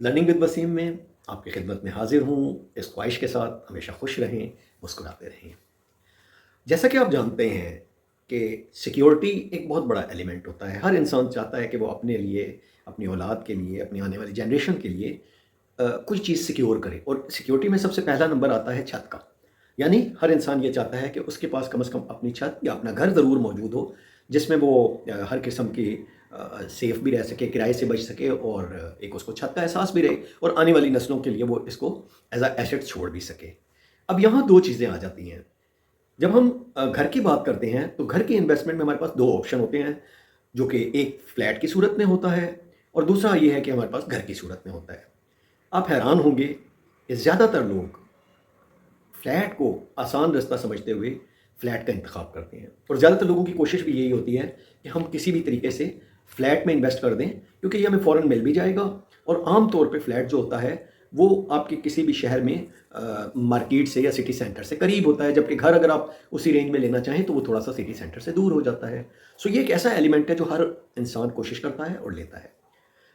Learning with Wasim में आपकी खिदमत में हाजिर हूँ। इस ख्वाहिश के साथ हमेशा खुश रहें, मुस्कुराते रहें। जैसा कि आप जानते हैं कि सिक्योरिटी एक बहुत बड़ा एलिमेंट होता है। हर इंसान चाहता है कि वो अपने लिए, अपनी औलाद के लिए, अपनी आने वाली जनरेशन के लिए कुछ चीज़ सिक्योर करे, और सिक्योरिटी में सबसे पहला नंबर आता है छत का। यानी हर इंसान ये चाहता है कि उसके पास कम से कम अपनी छत या अपना घर ज़रूर मौजूद हो, जिसमें वो हर किस्म की सेफ़ भी रह सके, किराए से बच सके, और एक उसको छत का एहसास भी रहे, और आने वाली नस्लों के लिए वो इसको एज़ अ एसेट छोड़ भी सके। अब यहाँ 2 चीज़ें आ जाती हैं। जब हम घर की बात करते हैं, तो घर की इन्वेस्टमेंट में हमारे पास 2 ऑप्शन होते हैं, जो कि एक फ्लैट की सूरत में होता है, और दूसरा ये है कि हमारे पास घर की सूरत में होता है। आप हैरान होंगे कि ज़्यादातर लोग फ्लैट को आसान रास्ता समझते हुए फ्लैट का इंतखाब करते हैं, और ज़्यादातर लोगों की कोशिश भी यही होती है कि हम किसी भी तरीके से फ्लैट में इन्वेस्ट कर दें, क्योंकि ये हमें फ़ौरन मिल भी जाएगा। और आम तौर पे फ्लैट जो होता है वो आपके किसी भी शहर में मार्केट से या सिटी सेंटर से करीब होता है, जबकि घर अगर आप उसी रेंज में लेना चाहें तो वो थोड़ा सा सिटी सेंटर से दूर हो जाता है। सो ये एक ऐसा एलिमेंट है जो हर इंसान कोशिश करता है और लेता है।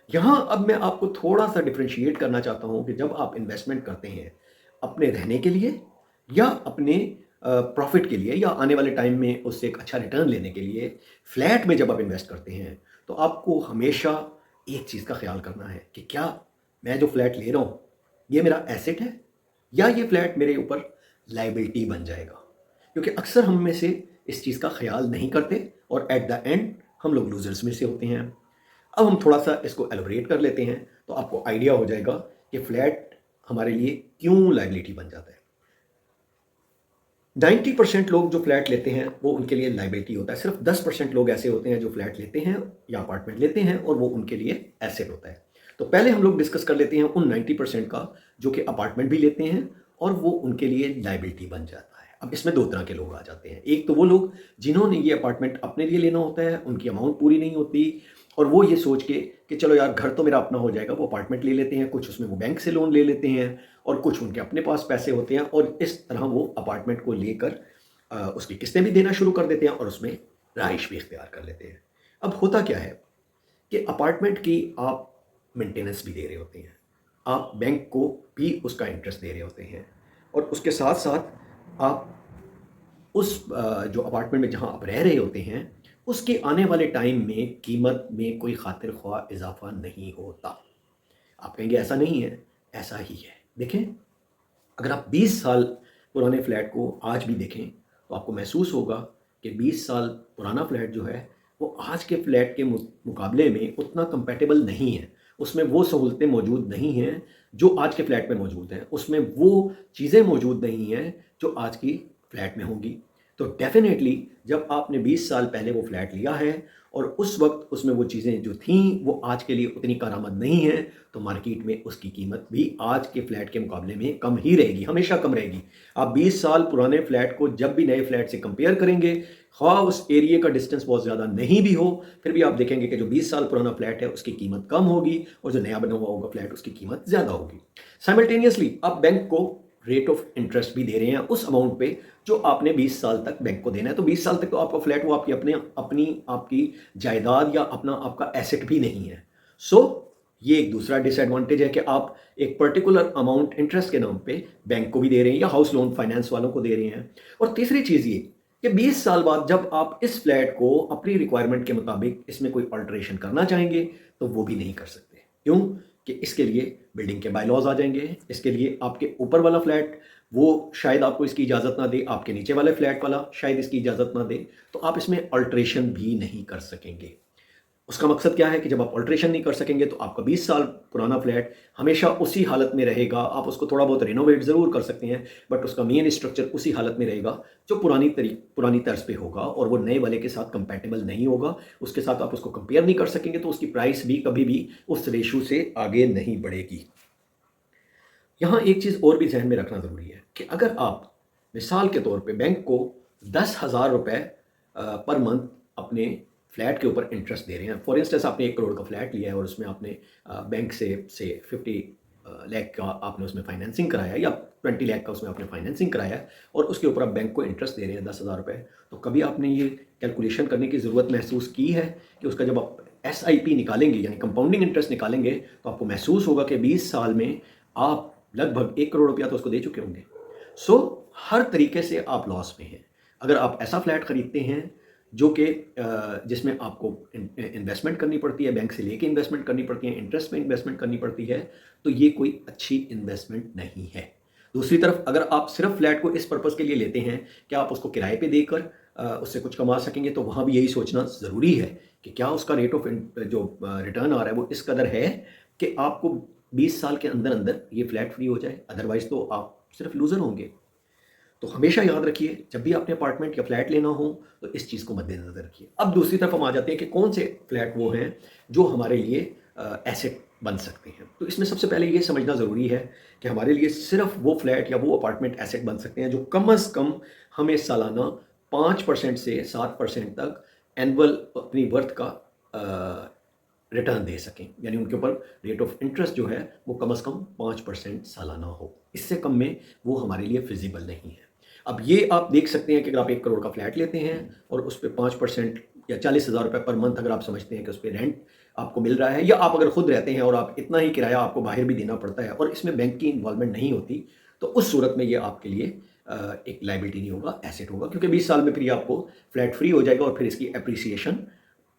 यहाँ अब मैं आपको थोड़ा सा डिफ्रेंशिएट करना चाहता हूँ कि जब आप इन्वेस्टमेंट करते हैं अपने रहने के लिए, या अपने प्रॉफिट के लिए, या आने वाले टाइम में उससे एक अच्छा रिटर्न लेने के लिए, फ्लैट में जब आप इन्वेस्ट करते हैं, तो आपको हमेशा एक चीज़ का ख्याल करना है कि क्या मैं जो फ्लैट ले रहा हूँ ये मेरा एसेट है, या ये फ्लैट मेरे ऊपर लाइबिलिटी बन जाएगा। क्योंकि अक्सर हम में से इस चीज़ का ख्याल नहीं करते, और एट द एंड हम लोग लूजर्स में से होते हैं। अब हम थोड़ा सा इसको एलोबरेट कर लेते हैं, तो आपको आइडिया हो जाएगा कि फ्लैट हमारे लिए क्यों लाइबिलिटी बन जाता है। 90% लोग जो फ्लैट लेते हैं वो उनके लिए लाइबिलिटी होता है। सिर्फ 10% लोग ऐसे होते हैं जो फ्लैट लेते हैं या अपार्टमेंट लेते हैं और वो उनके लिए एसेट होता है। तो पहले हम लोग डिस्कस कर लेते हैं उन 90% का जो कि अपार्टमेंट भी लेते हैं और वो उनके लिए लाइबिलिटी बन जाता है। अब इसमें 2 तरह के लोग आ जाते हैं। एक तो वो लोग जिन्होंने ये अपार्टमेंट अपने लिए लेना होता है, उनकी अमाउंट पूरी नहीं होती, और वो ये सोच के कि चलो यार घर तो मेरा अपना हो जाएगा, वो अपार्टमेंट ले लेते हैं। कुछ उसमें वो बैंक से लोन ले लेते हैं, और कुछ उनके अपने पास पैसे होते हैं, और इस तरह वो अपार्टमेंट को लेकर उसकी किस्तें भी देना शुरू कर देते हैं और उसमें रहाइश भी इख्तियार कर लेते हैं। अब होता क्या है कि अपार्टमेंट की आप मेंटेनेंस भी दे रहे होते हैं, आप बैंक को भी उसका इंटरेस्ट दे रहे होते हैं, और उसके साथ साथ आप उस जो अपार्टमेंट में जहाँ आप रह रहे होते हैं उसके आने वाले टाइम में कीमत में कोई खातिर ख्वाह इजाफा नहीं होता। आप कहेंगे ऐसा नहीं है, ऐसा ही है। देखें, अगर आप 20 साल पुराने फ्लैट को आज भी देखें तो आपको महसूस होगा कि 20 साल पुराना फ्लैट जो है वो आज के फ्लैट के मुकाबले में उतना कंपैटिबल नहीं है। उसमें वो सहूलतें मौजूद नहीं हैं जो आज के फ्लैट में मौजूद हैं, उसमें वो चीज़ें मौजूद नहीं हैं जो आज की फ्लैट में होंगी। तो डेफिनेटली जब आपने 20 साल पहले वो फ्लैट लिया है और उस वक्त उसमें वो चीज़ें जो थीं वो आज के लिए उतनी कारआमद नहीं हैं, तो मार्केट में उसकी कीमत भी आज के फ्लैट के मुकाबले में कम ही रहेगी, हमेशा कम रहेगी। आप 20 साल पुराने फ्लैट को जब भी नए फ्लैट से कंपेयर करेंगे, ख़्वाह उस एरिया का डिस्टेंस बहुत ज़्यादा नहीं भी हो, फिर भी आप देखेंगे कि जो 20 साल पुराना फ्लैट है उसकी कीमत कम होगी, और जो नया बना हुआ होगा फ्लैट उसकी कीमत ज़्यादा होगी। साइमल्टेनियसली आप बैंक को रेट ऑफ इंटरेस्ट भी दे रहे हैं उस अमाउंट पे जो आपने 20 साल तक बैंक को देना है। तो 20 साल तक तो आपका फ्लैट वो आपकी अपने अपनी आपकी जायदाद या अपना आपका एसेट भी नहीं है। सो ये एक दूसरा डिसएडवांटेज है कि आप एक पर्टिकुलर अमाउंट इंटरेस्ट के नाम पे बैंक को भी दे रहे हैं या हाउस लोन फाइनेंस वालों को दे रहे हैं। और तीसरी चीज़ ये कि 20 साल बाद जब आप इस फ्लैट को अपनी रिक्वायरमेंट के मुताबिक इसमें कोई अल्टरेशन करना चाहेंगे तो वो भी नहीं कर सकते। क्यों? कि इसके लिए बिल्डिंग के बायलॉज आ जाएंगे, इसके लिए आपके ऊपर वाला फ्लैट वो शायद आपको इसकी इजाज़त ना दे, आपके नीचे वाले फ्लैट वाला शायद इसकी इजाज़त ना दे, तो आप इसमें अल्टरेशन भी नहीं कर सकेंगे। उसका मकसद क्या है कि जब आप अल्टरेशन नहीं कर सकेंगे तो आपका 20 साल पुराना फ्लैट हमेशा उसी हालत में रहेगा। आप उसको थोड़ा बहुत रिनोवेट ज़रूर कर सकते हैं, बट उसका मेन स्ट्रक्चर उसी हालत में रहेगा जो पुरानी तर्ज पे होगा, और वो नए वाले के साथ कंपैटिबल नहीं होगा। उसके साथ आप उसको कंपेयर नहीं कर सकेंगे, तो उसकी प्राइस भी कभी भी उस रेशो से आगे नहीं बढ़ेगी। यहाँ एक चीज़ और भी ज़हन में रखना ज़रूरी है कि अगर आप मिसाल के तौर पे बैंक को 10,000 रुपये पर मंथ अपने फ्लैट के ऊपर इंटरेस्ट दे रहे हैं। फॉर इंस्टेंस आपने 1 करोड़ का फ्लैट लिया है और उसमें आपने बैंक से 50 लाख का आपने उसमें फाइनेंसिंग कराया, या 20 लाख का उसमें आपने फाइनेंसिंग कराया, और उसके ऊपर आप बैंक को इंटरेस्ट दे रहे हैं 10,000 रुपये। तो कभी आपने ये कैलकुलेशन करने की ज़रूरत महसूस की है कि उसका जब आप SIP निकालेंगे यानी कंपाउंडिंग इंटरेस्ट निकालेंगे तो आपको महसूस होगा कि 20 साल में आप लगभग 1 करोड़ रुपया तो उसको दे चुके होंगे। सो हर तरीके से आप लॉस में हैं। अगर आप ऐसा फ्लैट खरीदते हैं जो कि जिसमें आपको इन्वेस्टमेंट करनी पड़ती है, बैंक से लेके इन्वेस्टमेंट करनी पड़ती है, इंटरेस्ट में इन्वेस्टमेंट करनी पड़ती है, तो ये कोई अच्छी इन्वेस्टमेंट नहीं है। दूसरी तरफ अगर आप सिर्फ फ्लैट को इस पर्पज़ के लिए लेते हैं कि आप उसको किराए पे देकर उससे कुछ कमा सकेंगे, तो वहाँ भी यही सोचना ज़रूरी है कि क्या उसका रेट ऑफ जो रिटर्न आ रहा है वो इस कदर है कि आपको 20 साल के अंदर अंदर ये फ्लैट फ्री हो जाए, अदरवाइज़ तो आप सिर्फ लूज़र होंगे। तो हमेशा याद रखिए जब भी आपने अपार्टमेंट या फ्लैट लेना हो तो इस चीज़ को मद्देनज़र रखिए। अब दूसरी तरफ हम आ जाते हैं कि कौन से फ्लैट वो हैं जो हमारे लिए एसेट बन सकते हैं। तो इसमें सबसे पहले ये समझना ज़रूरी है कि हमारे लिए सिर्फ वो फ्लैट या वो अपार्टमेंट एसेट बन सकते हैं जो कम अज़ कम हमें सालाना 5% से 7% तक एनुअल अपनी वर्थ का रिटर्न दे सकें, यानी उनके ऊपर रेट ऑफ इंटरेस्ट जो है वो कम अज़ कम 5% सालाना हो। इससे कम में वो हमारे लिए फिजिबल नहीं है। अब ये आप देख सकते हैं कि अगर आप 1 करोड़ का फ्लैट लेते हैं और उस पे 5% या 40,000 रुपये पर मंथ अगर आप समझते हैं कि उस पे रेंट आपको मिल रहा है, या आप अगर खुद रहते हैं और आप इतना ही किराया आपको बाहर भी देना पड़ता है और इसमें बैंक की इन्वॉल्वमेंट नहीं होती, तो उस सूरत में ये आपके लिए एक लायबिलिटी नहीं होगा, एसेट होगा, क्योंकि 20 साल में फिर ये आपको फ्लैट फ्री हो जाएगा और फिर इसकी एप्रिसिएशन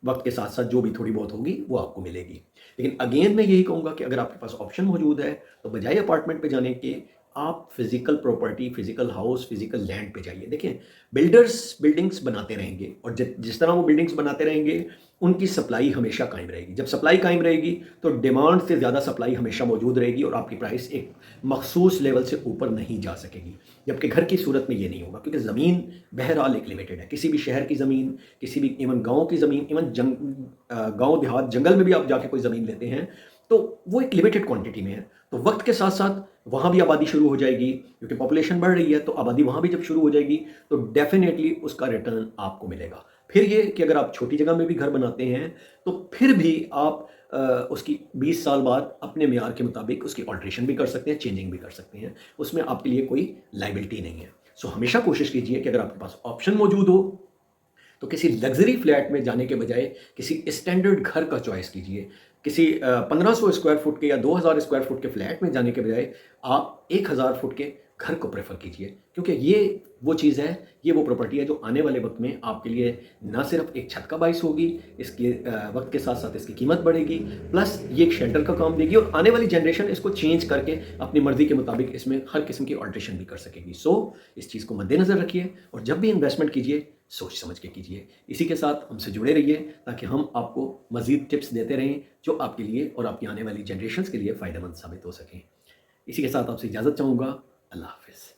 वक्त के साथ साथ जो भी थोड़ी बहुत होगी वो आपको मिलेगी। लेकिन अगेन मैं यही कहूँगा कि अगर आपके पास ऑप्शन मौजूद है तो बजाय अपार्टमेंट पे जाने के आप physical property, physical house, physical land पे जाइए। देखिए बिल्डर्स बिल्डिंग्स बनाते रहेंगे और जिस तरह वो बिल्डिंग्स बनाते रहेंगे उनकी सप्लाई हमेशा कायम रहेगी। जब सप्लाई कायम रहेगी तो डिमांड से ज़्यादा सप्लाई हमेशा मौजूद रहेगी और आपकी प्राइस एक मखसूस लेवल से ऊपर नहीं जा सकेगी। जबकि घर की सूरत में ये नहीं होगा, क्योंकि ज़मीन बहरहाल एक लिमिटेड है। किसी भी शहर की ज़मीन, किसी भी इवन गाँव की ज़मीन, इवन गाँव देहात जंगल में भी आप जाके कोई ज़मीन लेते हैं तो वो एक लिमिटेड क्वांटिटी में है। तो वक्त के साथ साथ वहाँ भी आबादी शुरू हो जाएगी, क्योंकि पॉपुलेशन बढ़ रही है, तो आबादी वहाँ भी जब शुरू हो जाएगी तो डेफिनेटली उसका रिटर्न आपको मिलेगा। फिर ये कि अगर आप छोटी जगह में भी घर बनाते हैं तो फिर भी आप उसकी 20 साल बाद अपने मेयार के मुताबिक उसकी ऑल्ट्रेशन भी कर सकते हैं, चेंजिंग भी कर सकते हैं। उसमें आपके लिए कोई लायबिलिटी नहीं है। सो हमेशा कोशिश कीजिए कि अगर आपके पास ऑप्शन मौजूद हो तो किसी लग्जरी फ्लैट में जाने के बजाय किसी स्टैंडर्ड घर का चॉइस कीजिए। किसी 1500 स्क्वायर फुट के या 2000 स्क्वायर फुट के फ्लैट में जाने के बजाय आप 1000 फुट के घर को प्रेफर कीजिए, क्योंकि ये वो चीज़ है, ये वो प्रॉपर्टी है जो आने वाले वक्त में आपके लिए ना सिर्फ एक छत का बाइस होगी, इसके वक्त के साथ साथ इसकी कीमत बढ़ेगी, प्लस ये एक शेल्टर का काम देगी और आने वाली जनरेशन इसको चेंज करके अपनी मर्ज़ी के मुताबिक इसमें हर किस्म की ऑल्ट्रेशन भी कर सकेगी। सो इस चीज़ को मद्देनज़र रखिए और जब भी इन्वेस्टमेंट कीजिए सोच समझ के कीजिए। इसी के साथ हमसे जुड़े रहिए ताकि हम आपको मज़ीद टिप्स देते रहें जो आपके लिए और आपकी आने वाली जनरेशन्स के लिए फ़ायदेमंद साबित हो सकें। इसी के साथ आपसे इजाज़त चाहूँगा। अल्लाह हाफ़िज़।